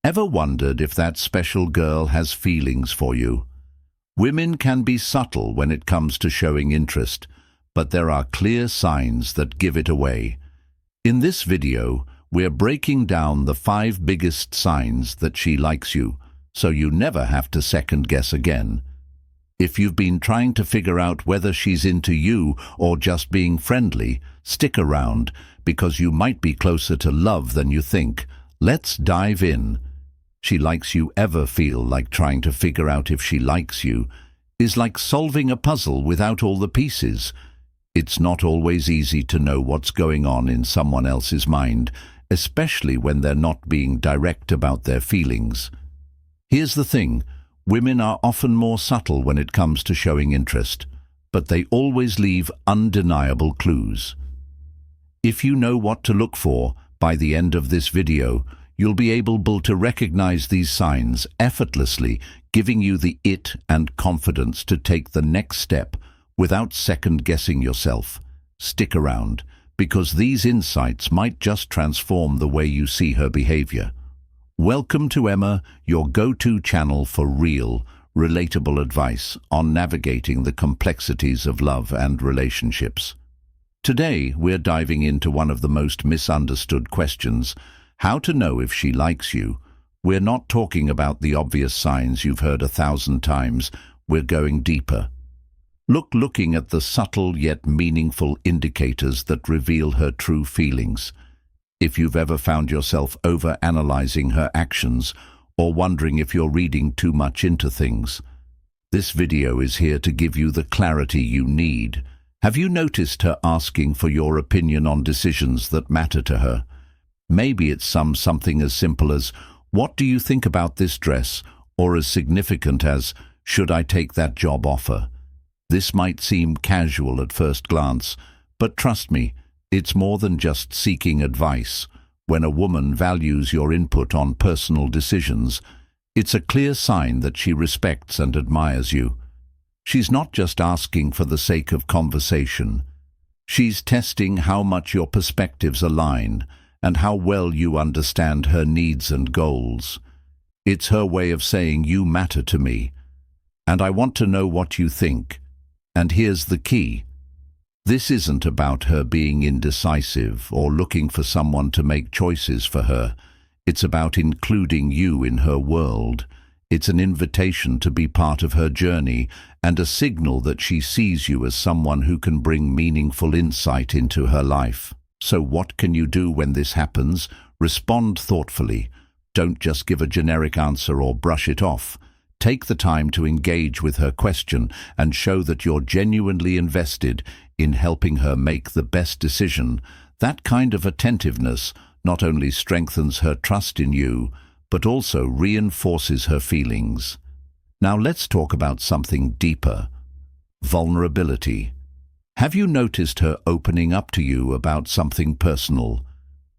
Ever wondered if that special girl has feelings for you? Women can be subtle when it comes to showing interest, but there are clear signs that give it away. In this video, we're breaking down the 5 biggest signs that she likes you, so you never have to second guess again. If you've been trying to figure out whether she's into you or just being friendly, stick around, because you might be closer to love than you think. Let's dive in. She likes you. Ever feel like trying to figure out if she likes you is like solving a puzzle without all the pieces? It's not always easy to know what's going on in someone else's mind, especially when they're not being direct about their feelings. Here's the thing. Women are often more subtle when it comes to showing interest, but they always leave undeniable clues. If you know what to look for, by the end of this video, you'll be able to recognize these signs effortlessly, giving you the it and confidence to take the next step without second-guessing yourself. Stick around, because these insights might just transform the way you see her behavior. Welcome to Emma, your go-to channel for real, relatable advice on navigating the complexities of love and relationships. Today, we're diving into one of the most misunderstood questions: how to know if she likes you. We're not talking about the obvious signs you've heard 1,000 times. We're going deeper. Looking at the subtle yet meaningful indicators that reveal her true feelings. If you've ever found yourself over-analyzing her actions or wondering if you're reading too much into things, this video is here to give you the clarity you need. Have you noticed her asking for your opinion on decisions that matter to her? Maybe it's something as simple as, "What do you think about this dress?" or as significant as, "Should I take that job offer?" This might seem casual at first glance, but trust me, it's more than just seeking advice. When a woman values your input on personal decisions, it's a clear sign that she respects and admires you. She's not just asking for the sake of conversation. She's testing how much your perspectives align and how well you understand her needs and goals. It's her way of saying, "You matter to me, and I want to know what you think." And here's the key. This isn't about her being indecisive or looking for someone to make choices for her. It's about including you in her world. It's an invitation to be part of her journey and a signal that she sees you as someone who can bring meaningful insight into her life. So what can you do when this happens? Respond thoughtfully. Don't just give a generic answer or brush it off. Take the time to engage with her question and show that you're genuinely invested in helping her make the best decision. That kind of attentiveness not only strengthens her trust in you, but also reinforces her feelings. Now let's talk about something deeper: vulnerability. Have you noticed her opening up to you about something personal?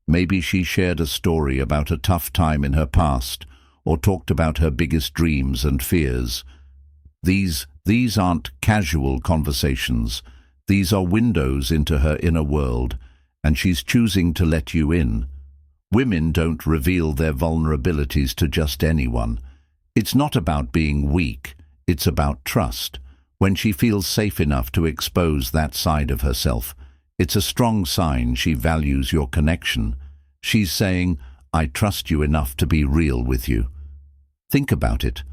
Maybe she shared a story about a tough time in her past, or talked about her biggest dreams and fears. These aren't casual conversations. These are windows into her inner world, and she's choosing to let you in. Women don't reveal their vulnerabilities to just anyone. It's not about being weak, it's about trust. When she feels safe enough to expose that side of herself, it's a strong sign she values your connection. She's saying, "I trust you enough to be real with you." Think about it.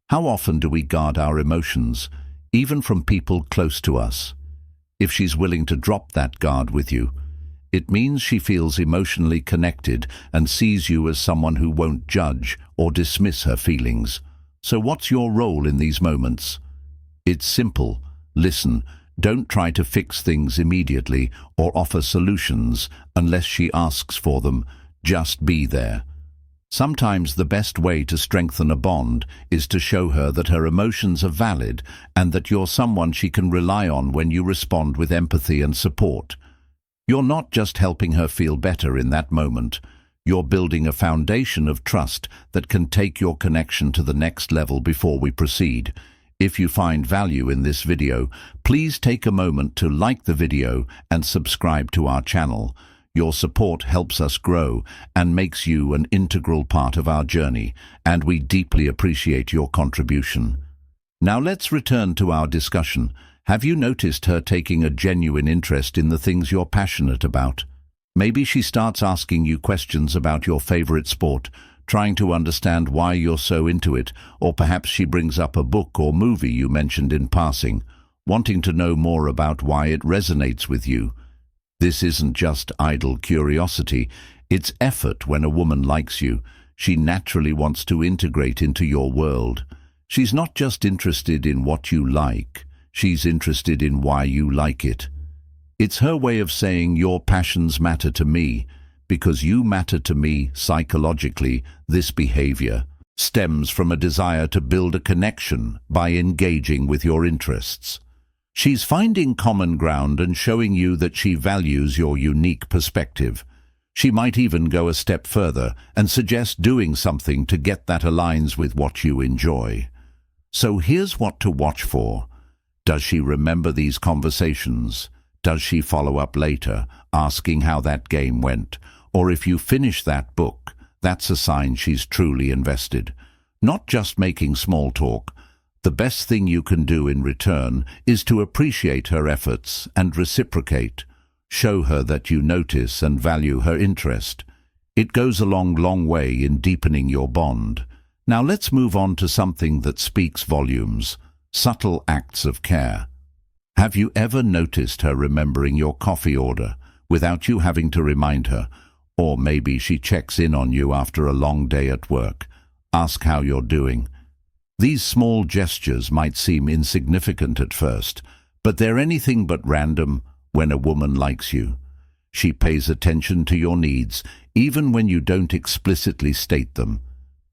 How often do we guard our emotions, even from people close to us? If she's willing to drop that guard with you, it means she feels emotionally connected and sees you as someone who won't judge or dismiss her feelings. So what's your role in these moments? It's simple. Listen. Don't try to fix things immediately or offer solutions unless she asks for them. Just be there. Sometimes the best way to strengthen a bond is to show her that her emotions are valid and that you're someone she can rely on when you respond with empathy and support. You're not just helping her feel better in that moment. You're building a foundation of trust that can take your connection to the next level. Before we proceed, if you find value in this video, please take a moment to like the video and subscribe to our channel. Your support helps us grow and makes you an integral part of our journey, and we deeply appreciate your contribution. Now let's return to our discussion. Have you noticed her taking a genuine interest in the things you're passionate about? Maybe she starts asking you questions about your favorite sport, trying to understand why you're so into it, or perhaps she brings up a book or movie you mentioned in passing, wanting to know more about why it resonates with you. This isn't just idle curiosity, it's effort. When a woman likes you, she naturally wants to integrate into your world. She's not just interested in what you like, she's interested in why you like it. It's her way of saying your passions matter to me, because you matter to me psychologically. This behavior stems from a desire to build a connection by engaging with your interests. She's finding common ground and showing you that she values your unique perspective. She might even go a step further and suggest doing something to get that aligns with what you enjoy. So here's what to watch for. Does she remember these conversations? Does she follow up later, asking how that game went? Or if you finish that book, that's a sign she's truly invested. Not just making small talk. The best thing you can do in return is to appreciate her efforts and reciprocate. Show her that you notice and value her interest. It goes a long way in deepening your bond. Now let's move on to something that speaks volumes: subtle acts of care. Have you ever noticed her remembering your coffee order without you having to remind her? Or maybe she checks in on you after a long day at work. Ask how you're doing. These small gestures might seem insignificant at first, but they're anything but random when a woman likes you. She pays attention to your needs, even when you don't explicitly state them.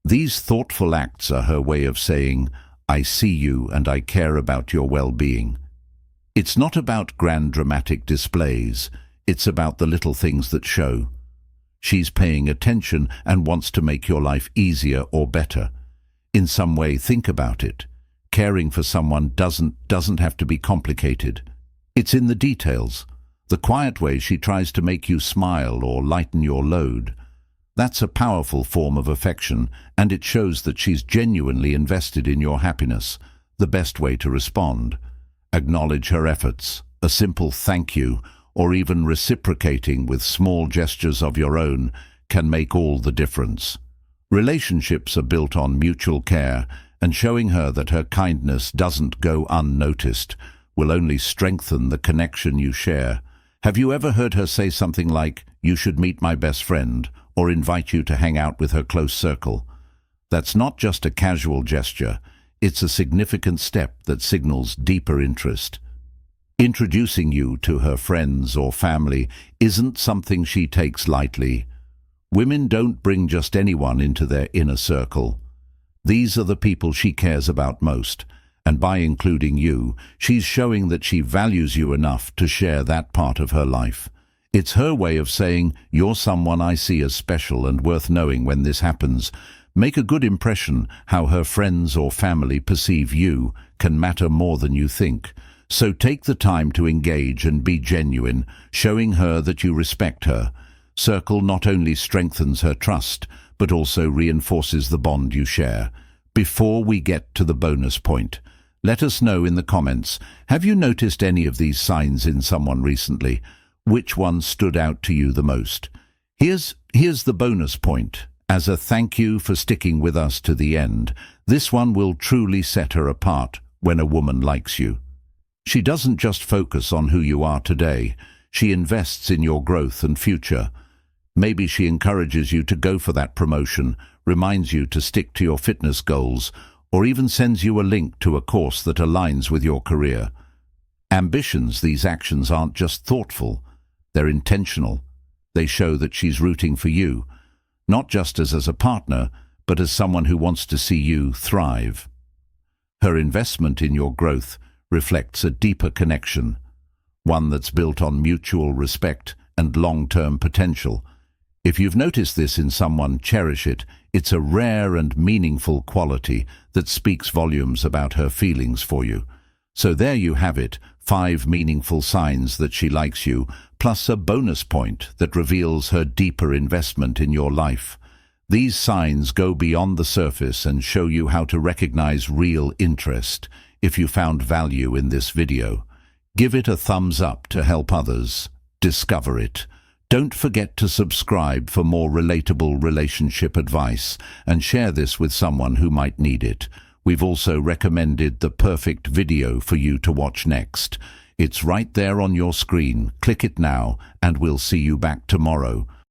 These thoughtful acts are her way of saying, "I see you and I care about your well-being." It's not about grand dramatic displays, it's about the little things that show. She's paying attention and wants to make your life easier or better. In some way, think about it. Caring for someone doesn't have to be complicated. It's in the details, the quiet way she tries to make you smile or lighten your load. That's a powerful form of affection, and it shows that she's genuinely invested in your happiness. The best way to respond: acknowledge her efforts, a simple thank you, or even reciprocating with small gestures of your own can make all the difference. Relationships are built on mutual care, and showing her that her kindness doesn't go unnoticed will only strengthen the connection you share. Have you ever heard her say something like, "You should meet my best friend," or invite you to hang out with her close circle? That's not just a casual gesture, it's a significant step that signals deeper interest. Introducing you to her friends or family isn't something she takes lightly. Women don't bring just anyone into their inner circle. These are the people she cares about most, and by including you, she's showing that she values you enough to share that part of her life. It's her way of saying, "You're someone I see as special and worth knowing." When this happens, make a good impression. How her friends or family perceive you can matter more than you think. So take the time to engage and be genuine, showing her that you respect her. Circle not only strengthens her trust, but also reinforces the bond you share. Before we get to the bonus point, let us know in the comments, have you noticed any of these signs in someone recently? Which one stood out to you the most? Here's the bonus point. As a thank you for sticking with us to the end, this one will truly set her apart. When a woman likes you, she doesn't just focus on who you are today, she invests in your growth and future. Maybe she encourages you to go for that promotion, reminds you to stick to your fitness goals, or even sends you a link to a course that aligns with your career. Ambitions, these actions aren't just thoughtful, they're intentional. They show that she's rooting for you, not just as a partner, but as someone who wants to see you thrive. Her investment in your growth reflects a deeper connection, one that's built on mutual respect and long-term potential. If you've noticed this in someone, cherish it. It's a rare and meaningful quality that speaks volumes about her feelings for you. So there you have it, 5 meaningful signs that she likes you, plus a bonus point that reveals her deeper investment in your life. These signs go beyond the surface and show you how to recognize real interest. If you found value in this video, give it a thumbs up to help others discover it. Don't forget to subscribe for more relatable relationship advice and share this with someone who might need it. We've also recommended the perfect video for you to watch next. It's right there on your screen. Click it now and we'll see you back tomorrow.